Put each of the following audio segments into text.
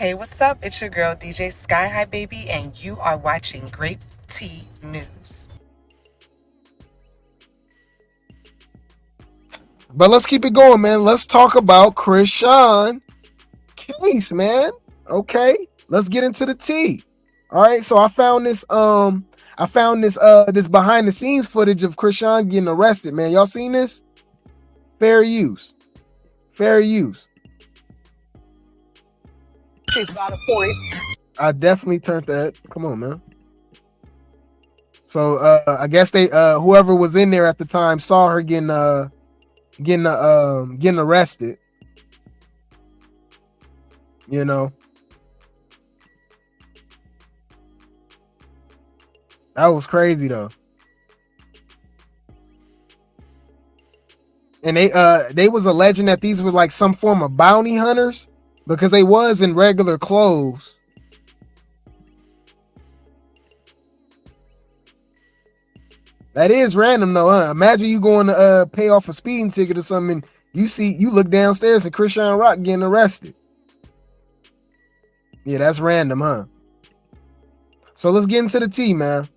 Hey, what's up? It's your girl DJ Sky High Baby, and you are watching Grape Tea News. But let's keep it going, man. Let's talk about Chrisean case, man. Okay, let's get into the tea. All right, so I found this this behind the scenes footage of Chrisean getting arrested, man. Y'all seen this? Fair use. She's got a point. I definitely turned that. Come on, man. So I guess they whoever was in there at the time saw her getting arrested. You know. That was crazy though. And they was alleging that these were like some form of bounty hunters because they was in regular clothes. That is random though, huh? Imagine you going to pay off a speeding ticket or something, and you look downstairs and Chrisean Rock getting arrested. Yeah, that's random, huh? So let's get into the tea, man.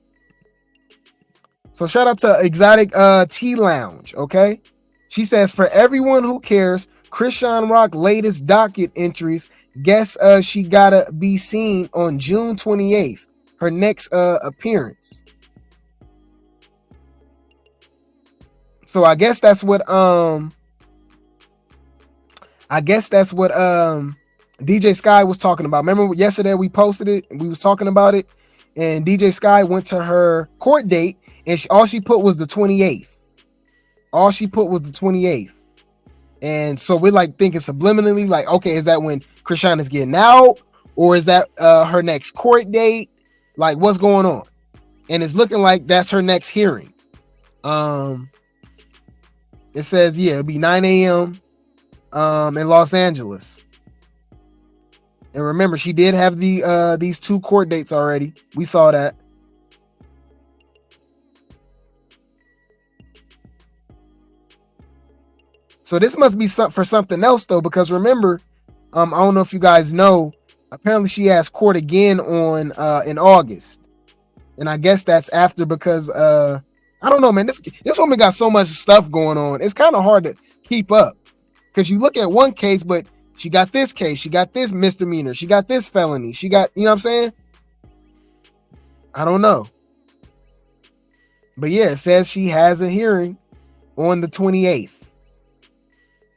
So shout out to Exotic Tea Lounge, okay? She says, for everyone who cares, Chrisean Rock latest docket entries, guess she gotta be seen on June 28th, her next appearance. So I guess that's what DJ Sky was talking about. Remember yesterday we posted it and we was talking about it, and DJ Sky went to her court date and all she put was the 28th. And so we're like thinking subliminally, like, okay, is that when Chrisean is getting out, or is that her next court date? Like, what's going on? And it's looking like that's her next hearing. It says, yeah, it'll be 9 a.m. In Los Angeles. And remember, she did have these two court dates already. We saw that. So this must be for something else though, because remember, I don't know if you guys know, apparently she has court again on in August. And I guess that's after because I don't know, man. This woman got so much stuff going on. It's kind of hard to keep up. Because you look at one case, but she got this case, she got this misdemeanor, she got this felony, she got, you know what I'm saying? I don't know. But yeah, it says she has a hearing on the 28th.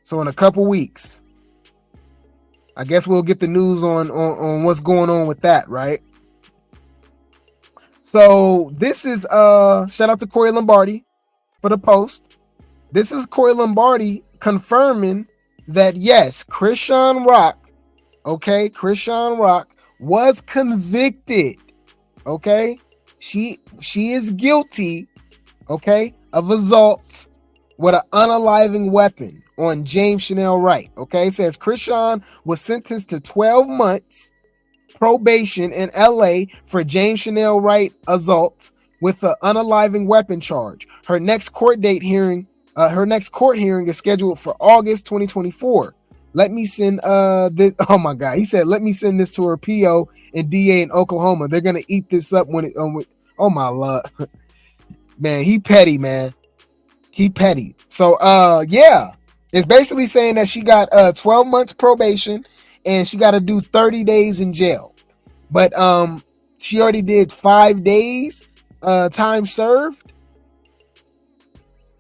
So in a couple weeks. I guess we'll get the news on what's going on with that, right? So this is shout out to Corey Lombardi for the post. This is Corey Lombardi confirming that yes, Chrisean Rock was convicted. Okay, she is guilty. Okay, of assault with an unaliving weapon on James Chanel Wright. Okay, it says Chrisean was sentenced to 12 months probation in LA for James Chanel Wright assault with an unaliving weapon charge. Her next court hearing is scheduled for August 2024. Let me send this. Oh my God, he said, let me send this to her PO and DA in Oklahoma. They're gonna eat this up when it. Oh my Lord, man, he petty, man. He petty. So yeah, it's basically saying that she got 12 months probation and she got to do 30 days in jail. But she already did 5 days time served.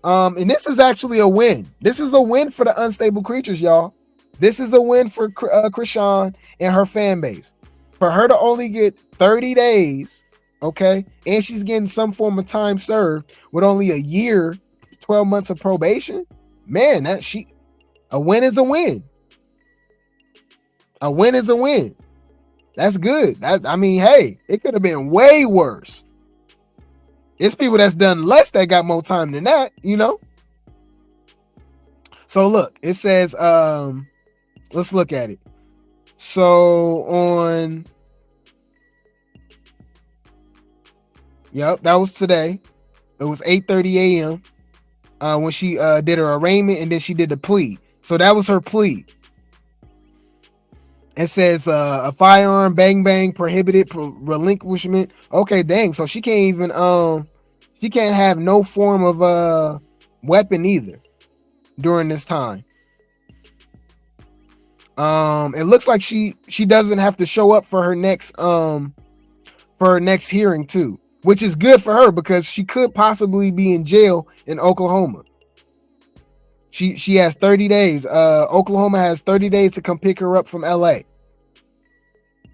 And this is actually a win. This is a win for the unstable creatures, y'all. This is a win for Chrisean and her fan base. For her to only get 30 days, okay, and she's getting some form of time served with only a year, 12 months of probation. Man, a win is a win. A win is a win. That's good. I mean, hey, it could have been way worse. It's people that's done less that got more time than that, you know? So look, it says, let's look at it. So that was today. It was 8:30 a.m. When she did her arraignment and then she did the plea. So that was her plea. It says a firearm, bang bang, prohibited, relinquishment. Okay, dang. So she can't even she can't have no form of weapon either during this time. It looks like she doesn't have to show up for her next hearing too, which is good for her because she could possibly be in jail in Oklahoma. She has 30 days. Oklahoma has 30 days to come pick her up from LA.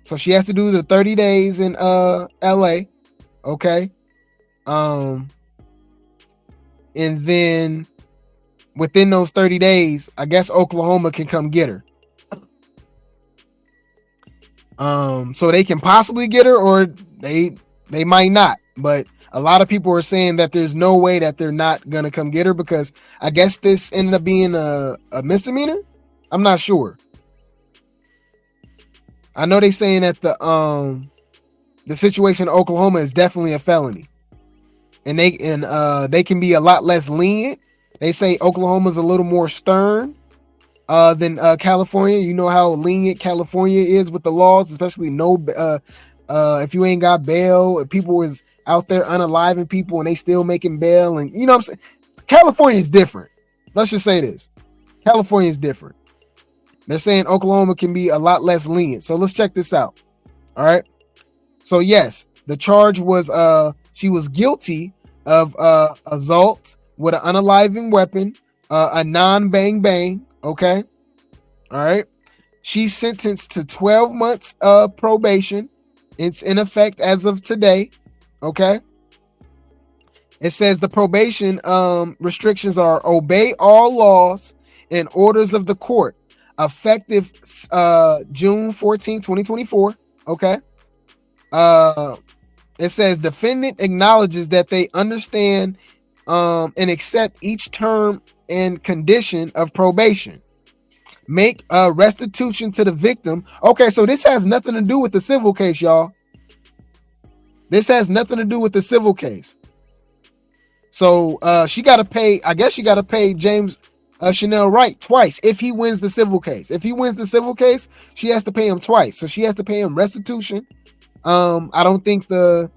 So she has to do the 30 days in LA. Okay. And then within those 30 days, I guess Oklahoma can come get her. So they can possibly get her, or they might not. But a lot of people are saying that there's no way that they're not gonna come get her because I guess this ended up being a misdemeanor. I'm not sure. I know they saying that the situation in Oklahoma is definitely a felony, and they can be a lot less lenient. They say Oklahoma's a little more stern than California. You know how lenient California is with the laws, especially if you ain't got bail, if people is out there unaliving people and they still making bail, and you know what I'm saying. California is different. Let's just say this: California is different. They're saying Oklahoma can be a lot less lenient. So let's check this out. All right. So yes, the charge was she was guilty of assault with an unaliving weapon, a non-bang bang. Okay. All right. She's sentenced to 12 months of probation. It's in effect as of today. Okay. It says the probation restrictions are obey all laws and orders of the court, effective June 14, 2024. Okay. It says defendant acknowledges that they understand and accept each term and condition of probation. Make restitution to the victim. Okay, so this has nothing to do with the civil case, y'all. This has nothing to do with the civil case. So she got to pay, I guess she got to pay James Chanel Wright twice if he wins the civil case. If he wins the civil case, she has to pay him twice. So she has to pay him restitution. I don't think the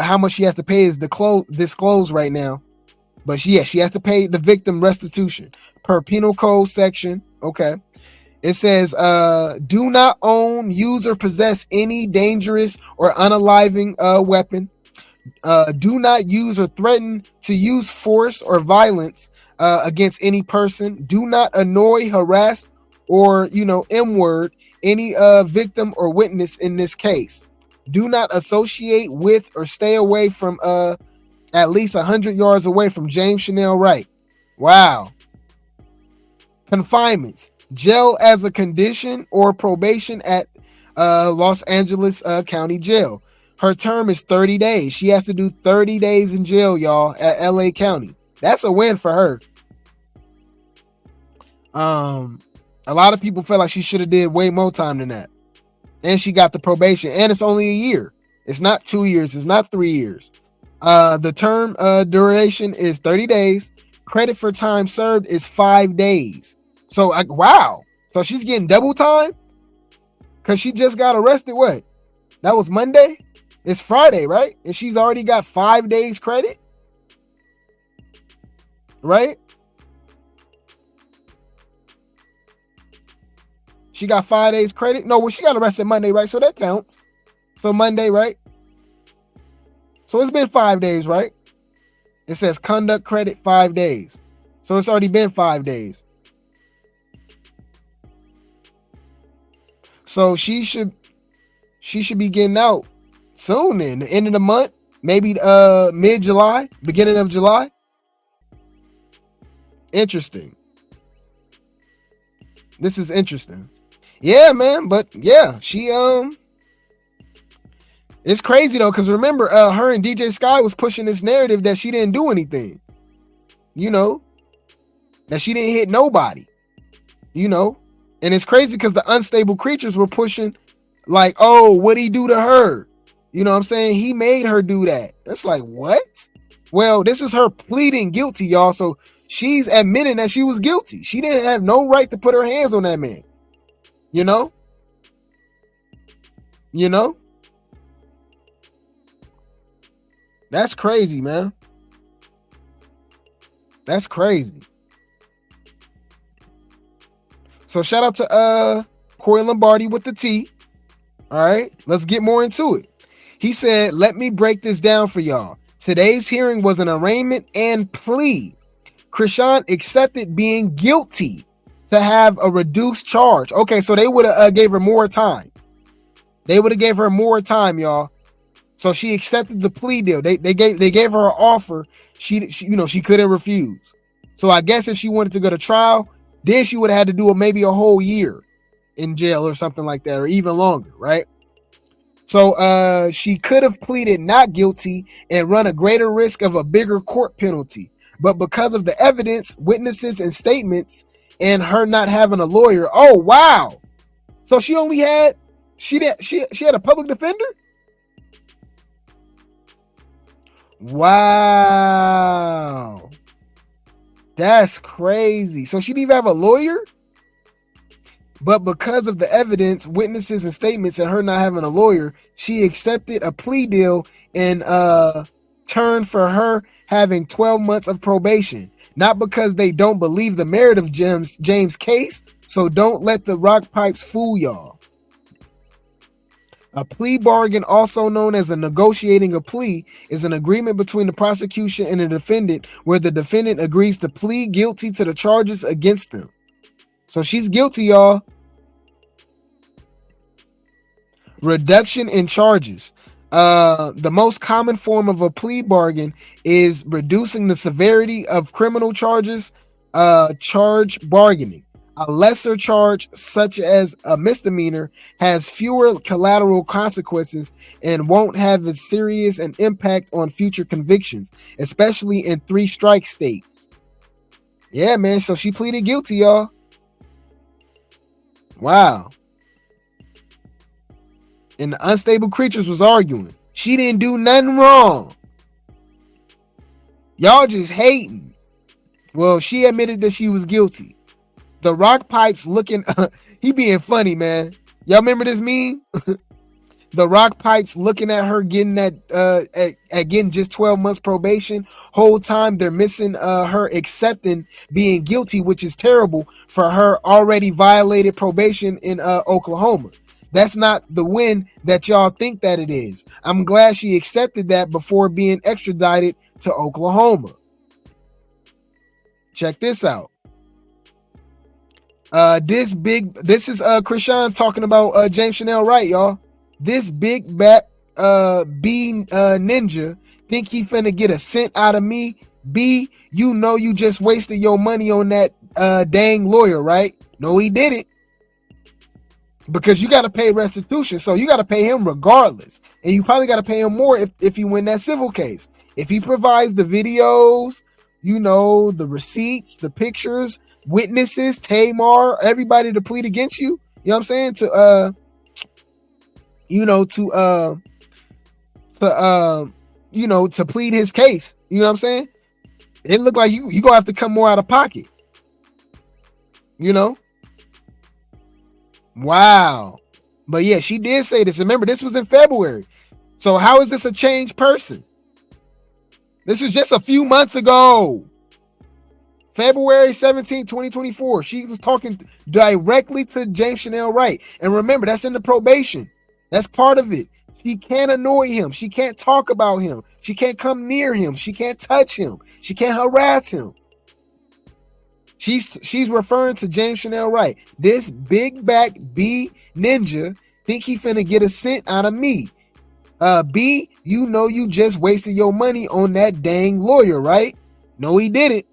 how much she has to pay is disclosed right now. But she has to pay the victim restitution per penal code section. Okay. It says, do not own, use, or possess any dangerous or unaliving weapon. Do not use or threaten to use force or violence against any person. Do not annoy, harass, or M-word any victim or witness in this case. Do not associate with or stay away from at least 100 yards away from James Chanel Wright. Wow. Confinements: jail as a condition or probation at Los Angeles County Jail. Her term is 30 days. She has to do 30 days in jail, y'all, at LA County. That's a win for her. A lot of people feel like she should have did way more time than that. And she got the probation. And it's only a year. It's not 2 years. It's not 3 years. The term duration is 30 days. Credit for time served is 5 days. So, wow. So she's getting double time? Because she just got arrested, what? That was Monday? It's Friday, right? And she's already got 5 days credit? Right? She got 5 days credit? No, well, she got arrested Monday, right? So that counts. So Monday, right? So it's been 5 days, right? It says conduct credit 5 days. So it's already been 5 days. So she should be getting out soon, in the end of the month, maybe mid-July, beginning of July. Interesting. This is interesting. Yeah, man, but yeah, she it's crazy though, because remember, her and DJ Sky was pushing this narrative that she didn't do anything. That she didn't hit nobody. And it's crazy because the Unstable Creatures were pushing like, oh, what'd he do to her? You know what I'm saying? He made her do that. That's like, what? Well, this is her pleading guilty, y'all. So she's admitting that she was guilty. She didn't have no right to put her hands on that man. You know? You know? That's crazy, man. That's crazy. So shout out to Corey Lombardi with the T. All right, let's get more into it. He said, let me break this down for y'all. Today's hearing was an arraignment and plea. Chrisean accepted being guilty to have a reduced charge. Okay, so they would have gave her more time. They would have gave her more time, y'all. So she accepted the plea deal. They gave her an offer. She couldn't refuse. So I guess if she wanted to go to trial, then she would have had to do maybe a whole year in jail or something like that, or even longer, right? So she could have pleaded not guilty and run a greater risk of a bigger court penalty. But because of the evidence, witnesses, and statements, and her not having a lawyer, oh wow. So she only had she had a public defender? Wow. That's crazy. So she didn't even have a lawyer? But because of the evidence, witnesses, and statements, and her not having a lawyer, she accepted a plea deal in turn for her having 12 months of probation. Not because they don't believe the merit of James' case, so don't let the rock pipes fool y'all. A plea bargain, also known as a negotiating a plea, is an agreement between the prosecution and the defendant where the defendant agrees to plead guilty to the charges against them. So she's guilty, y'all. Reduction in charges. The most common form of a plea bargain is reducing the severity of criminal charges, charge bargaining. A lesser charge, such as a misdemeanor, has fewer collateral consequences and won't have as serious an impact on future convictions, especially in 3-strike states. Yeah, man. So she pleaded guilty, y'all. Wow. And the Unstable Creatures was arguing. She didn't do nothing wrong. Y'all just hating. Well, she admitted that she was guilty. The rock pipes looking, he being funny, man. Y'all remember this meme? The rock pipes looking at her getting that, at getting just 12 months probation. Whole time they're missing her accepting being guilty, which is terrible for her already violated probation in Oklahoma. That's not the win that y'all think that it is. I'm glad she accepted that before being extradited to Oklahoma. Check this out. This is Chrisean talking about James Chanel Wright, y'all. This big back B ninja think he finna get a cent out of me. B, you know you just wasted your money on that dang lawyer, right? No, he didn't. Because you got to pay restitution, so you got to pay him regardless, and you probably got to pay him more if you win that civil case. If he provides the videos, you know, the receipts, the pictures, witnesses, Tamar, everybody to plead against you. You know what I'm saying? To plead his case. You know what I'm saying? It looked like you gonna have to come more out of pocket. You know. Wow. But yeah, she did say this. Remember, this was in February. So how is this a changed person? This was just a few months ago. February 17, 2024. She was talking directly to James Chanel Wright. And remember, that's in the probation. That's part of it. She can't annoy him. She can't talk about him. She can't come near him. She can't touch him. She can't harass him. She's referring to James Chanel Wright. This big back B ninja think he finna get a cent out of me. B, you know you just wasted your money on that dang lawyer, right? No, he didn't.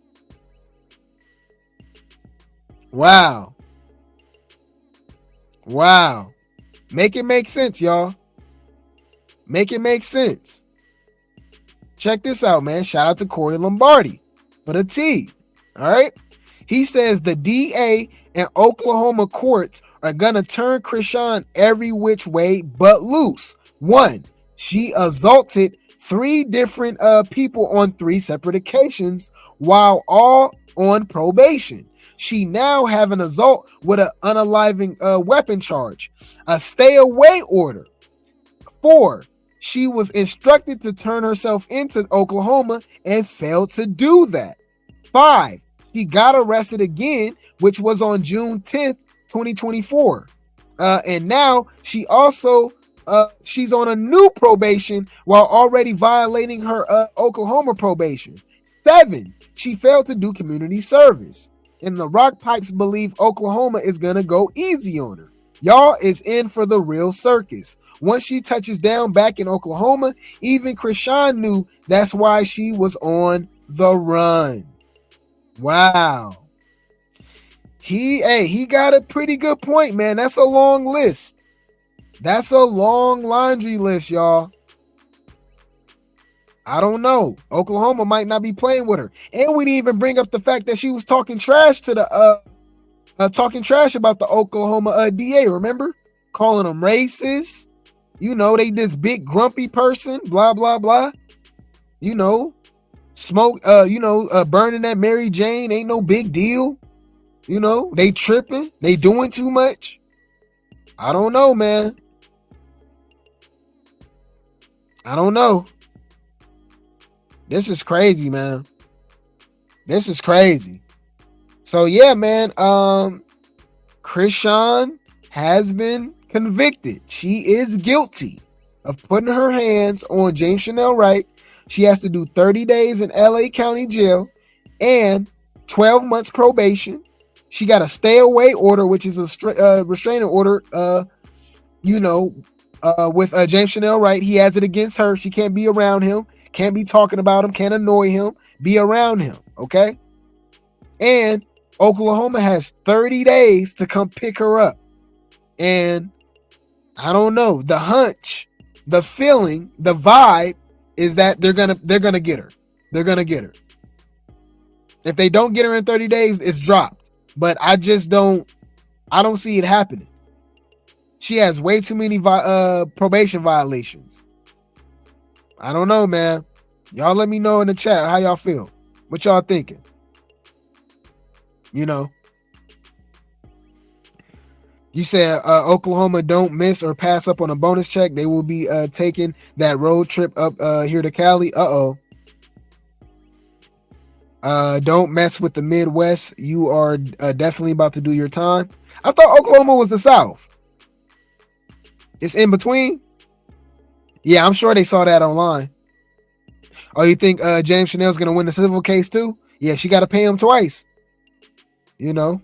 Wow. Wow. Make it make sense, y'all. Make it make sense. Check this out, man. Shout out to Corey Lombardi for the T. All right. He says the DA and Oklahoma courts are going to turn Chrisean every which way but loose. 1, she assaulted 3 different people on 3 separate occasions while all on probation. She now have an assault with an unaliving weapon charge, a stay away order. 4, she was instructed to turn herself into Oklahoma and failed to do that. 5, she got arrested again, which was on June 10th, 2024. And now she also she's on a new probation while already violating her Oklahoma probation. 7, she failed to do community service. And the Rock Pipes believe Oklahoma is gonna go easy on her. Y'all is in for the real circus. Once she touches down back in Oklahoma, even Chrisean knew that's why she was on the run. Wow. He got a pretty good point, man. That's a long list. That's a long laundry list, y'all. I don't know. Oklahoma might not be playing with her. And we didn't even bring up the fact that she was talking trash to the talking trash about the Oklahoma DA, remember? Calling them racist. You know, they this big grumpy person, blah, blah, blah. You know, smoke, burning that Mary Jane ain't no big deal. You know, they tripping. They doing too much. I don't know, man. I don't know. This is crazy, man. This is crazy. So yeah, man. Chrisean has been convicted. She is guilty of putting her hands on James Chanel Wright. She has to do 30 days in LA County Jail and 12 months probation. She got a stay away order, which is a restraining order, with James Chanel Wright. He has it against her. She can't be around him, can't be talking about him, can't annoy him, be around him, okay? And Oklahoma has 30 days to come pick her up. And I don't know, the hunch, the feeling, the vibe is that they're gonna get her. They're gonna get her. If they don't get her in 30 days, it's dropped. But I don't see it happening. She has way too many probation violations. I don't know, man. Y'all let me know in the chat how y'all feel. What y'all thinking? You know. You said Oklahoma don't miss or pass up on a bonus check. They will be taking that road trip up here to Cali. Don't mess with the Midwest. You are definitely about to do your time. I thought Oklahoma was the South. It's in between. Yeah, I'm sure they saw that online. Oh, you think James Chanel's gonna win the civil case too? Yeah, she got to pay him twice. You know.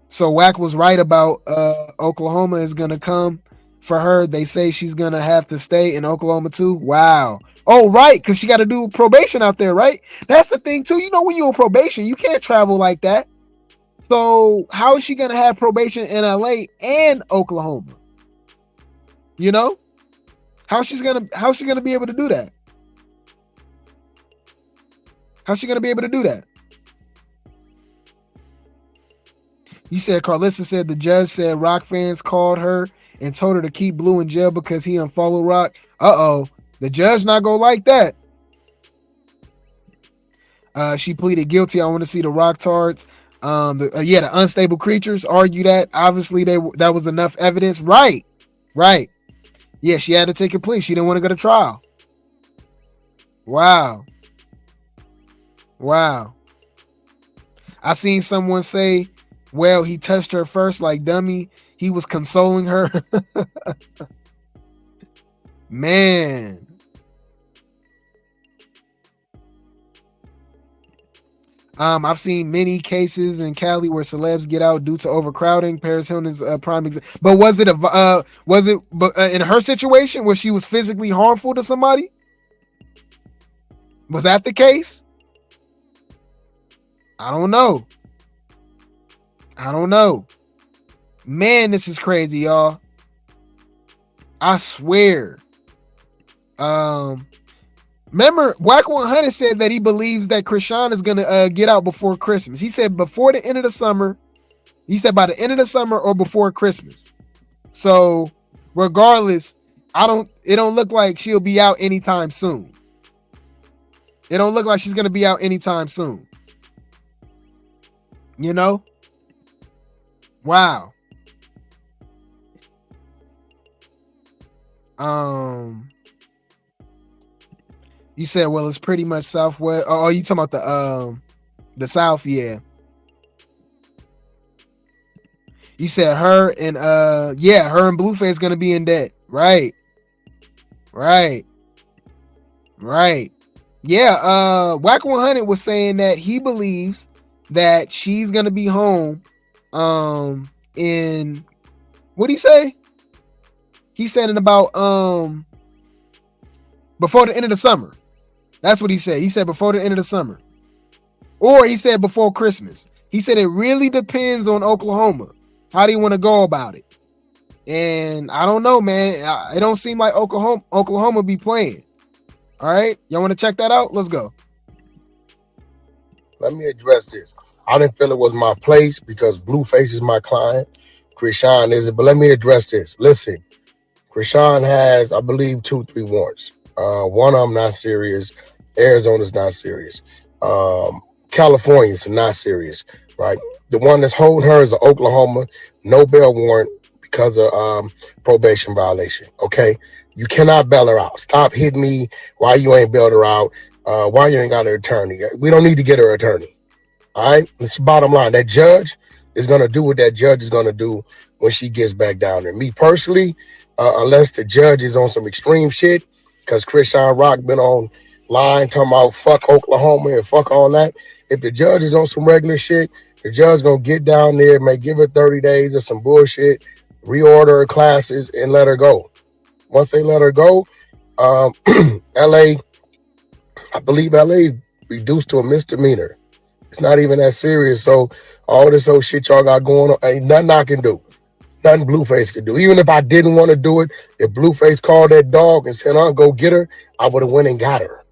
So Wack was right about Oklahoma is gonna come for her. They say she's gonna have to stay in Oklahoma too. Wow. Oh, right, because she got to do probation out there, right? That's the thing too. You know, when you're on probation, you can't travel like that. So how is she gonna have probation in LA and Oklahoma? You know, how's she gonna be able to do that? How's she gonna be able to do that? You said Carlissa said the judge said Rock fans called her and told her to keep Blue in jail because he unfollowed Rock. The judge not gonna like that. She pleaded guilty. I want to see the Rock tards. The unstable creatures argue that obviously that was enough evidence. Right. Yeah, she had to take a plea. She didn't want to go to trial. Wow. I seen someone say, well, he touched her first like dummy. He was consoling her. Man. I've seen many cases in Cali where celebs get out due to overcrowding. Paris Hilton's prime example. But was it in her situation where she was physically harmful to somebody? Was that the case? I don't know. Man, this is crazy, y'all. I swear. Remember, Wack 100 said that he believes that Chrisean is gonna get out before Christmas. He said before the end of the summer. He said by the end of the summer or before Christmas. So, regardless, it don't look like she'll be out anytime soon. It don't look like she's gonna be out anytime soon. You know? Wow. You said, well, it's pretty much Southwest. Oh, you talking about the South? Yeah. You said her and her and Blueface gonna be in debt. Right. Yeah, Whack 100 was saying that he believes that she's gonna be home in what'd he say? He said in about before the end of the summer. That's what he said. He said before the end of the summer. Or he said before Christmas. He said it really depends on Oklahoma. How do you want to go about it? And I don't know, man. It don't seem like Oklahoma be playing. All right. Y'all want to check that out? Let's go. Let me address this. I didn't feel it was my place because Blueface is my client. Chrisean isn't. But let me address this. Listen, Chrisean has, I believe, 2-3 warrants. One of them not serious. Arizona's not serious. California's not serious, right? The one that's holding her is an Oklahoma no bail warrant because of probation violation. Okay, you cannot bail her out. Stop hitting me. Why you ain't bailed her out? Why you ain't got her attorney? We don't need to get her attorney. All right, it's the bottom line. That judge is gonna do what that judge is gonna do when she gets back down there. Me personally, unless the judge is on some extreme shit, because Chrisean Rock been on line talking about fuck Oklahoma and fuck all that. If the judge is on some regular shit, the judge gonna get down there, may give her 30 days of some bullshit, reorder her classes, and let her go. Once they let her go, LA, I believe LA reduced to a misdemeanor. It's not even that serious. So all this old shit y'all got going on, ain't nothing I can do. Nothing Blueface could do. Even if I didn't want to do it, if Blueface called that dog and said, go get her, I would have went and got her.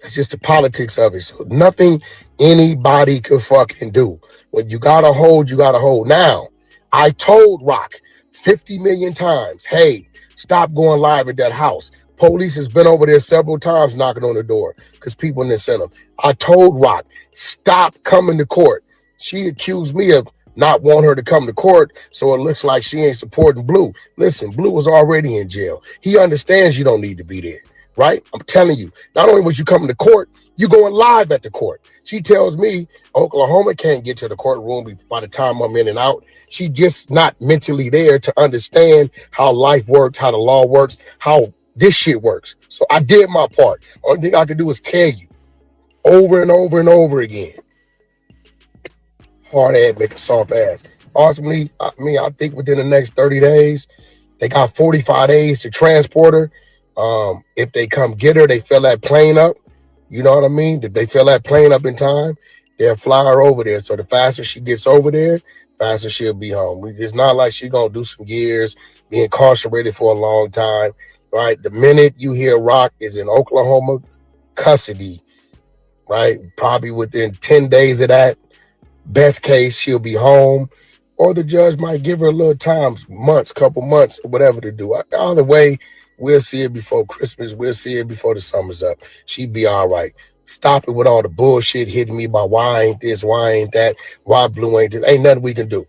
It's just the politics of it. So nothing anybody could fucking do. When you gotta hold, you gotta hold. Now, I told Rock 50 million times, hey, stop going live at that house. Police has been over there several times knocking on the door because people didn't send them. I told Rock, stop coming to court. She accused me of not want her to come to court, so it looks like she ain't supporting Blue. Listen, Blue was already in jail. He understands you don't need to be there, right? I'm telling you, not only was you coming to court, you going live at the court. She tells me Oklahoma can't get to the courtroom by the time I'm in and out. She just not mentally there to understand how life works, how the law works, how this shit works. So I did my part. Only thing I could do is tell you over and over and over again. Hard ass, make a soft ass. Ultimately, I think within the next 30 days, they got 45 days to transport her. If they come get her, they fill that plane up. You know what I mean? If they fill that plane up in time, they'll fly her over there. So the faster she gets over there, faster she'll be home. It's not like she's going to do some years, be incarcerated for a long time, right? The minute you hear Rock is in Oklahoma custody, right? Probably within 10 days of that, best case, she'll be home, or the judge might give her a little time, couple months, or whatever to do. Either way, we'll see it before Christmas. We'll see it before the summer's up. She'd be all right. Stop it with all the bullshit hitting me about why ain't this, why ain't that, why Blue ain't this. Ain't nothing we can do,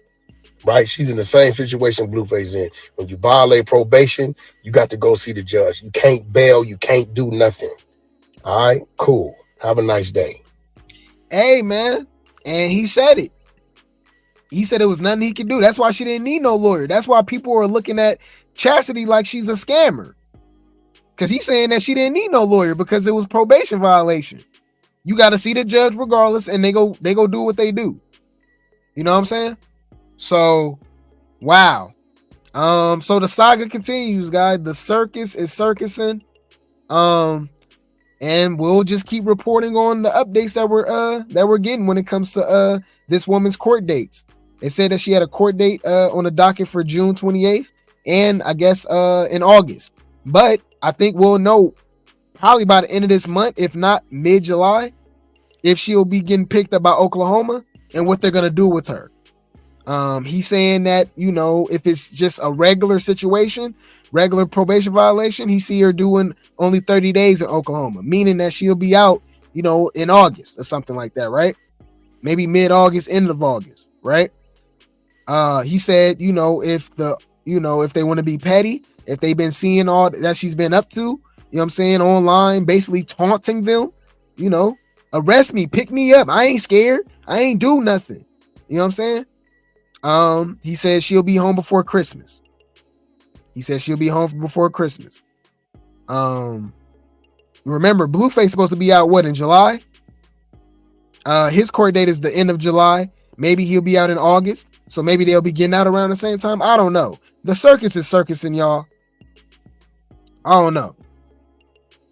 right? She's in the same situation Blueface in. When you violate probation, you got to go see the judge. You can't bail. You can't do nothing. All right? Cool. Have a nice day. Hey, man. And he said it. He said it was nothing he could do. That's why she didn't need no lawyer. That's why people are looking at Chastity like she's a scammer. Because he's saying that she didn't need no lawyer because it was probation violation. You got to see the judge regardless, and they go do what they do. You know what I'm saying? So, wow. So the saga continues, guys. The circus is circusing. And we'll just keep reporting on the updates that we're getting when it comes to this woman's court dates. It said that she had a court date on the docket for June 28th and I guess in August. But I think we'll know probably by the end of this month, if not mid-July, if she'll be getting picked up by Oklahoma and what they're gonna do with her. He's saying that, if it's just a regular situation, regular probation violation, he see her doing only 30 days in Oklahoma, meaning that she'll be out, in August or something like that, right? maybe mid-August, end of August, right? He said, if they want to be petty, if they've been seeing all that she's been up to, online, basically taunting them, arrest me, pick me up. I ain't scared. I ain't do nothing. You know what I'm saying? He said she'll be home before Christmas. Remember, Blueface supposed to be out in July? His court date is the end of July. Maybe he'll be out in August. So maybe they'll be getting out around the same time. I don't know. The circus is circusing, y'all. I don't know.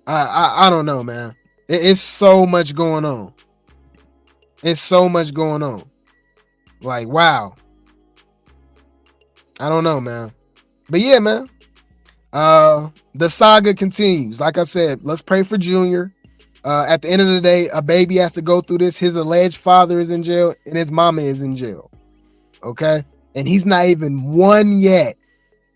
I don't know, man. It's so much going on. Like, wow. I don't know, man. But yeah, man. The saga continues. Like I said, let's pray for Junior. At the end of the day, a baby has to go through this. His alleged father is in jail and his mama is in jail. Okay? And he's not even one yet.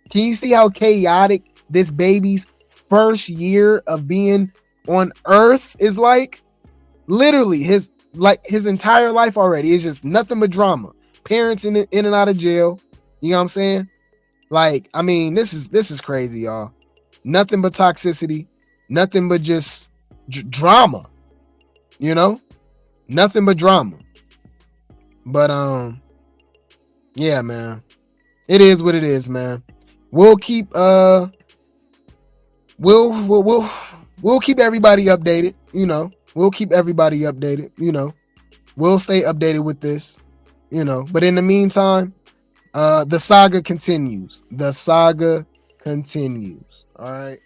Can you see how chaotic this baby's first year of being on Earth is like? Literally, his entire life already is just nothing but drama. Parents in and out of jail. You know what I'm saying? Like, I mean, this is crazy, y'all. Nothing but toxicity. Nothing but just drama. Nothing but drama. But yeah, man. It is what it is, man. We'll keep we'll keep everybody updated, We'll keep everybody updated, We'll stay updated with this, But in the meantime, the saga continues. All right.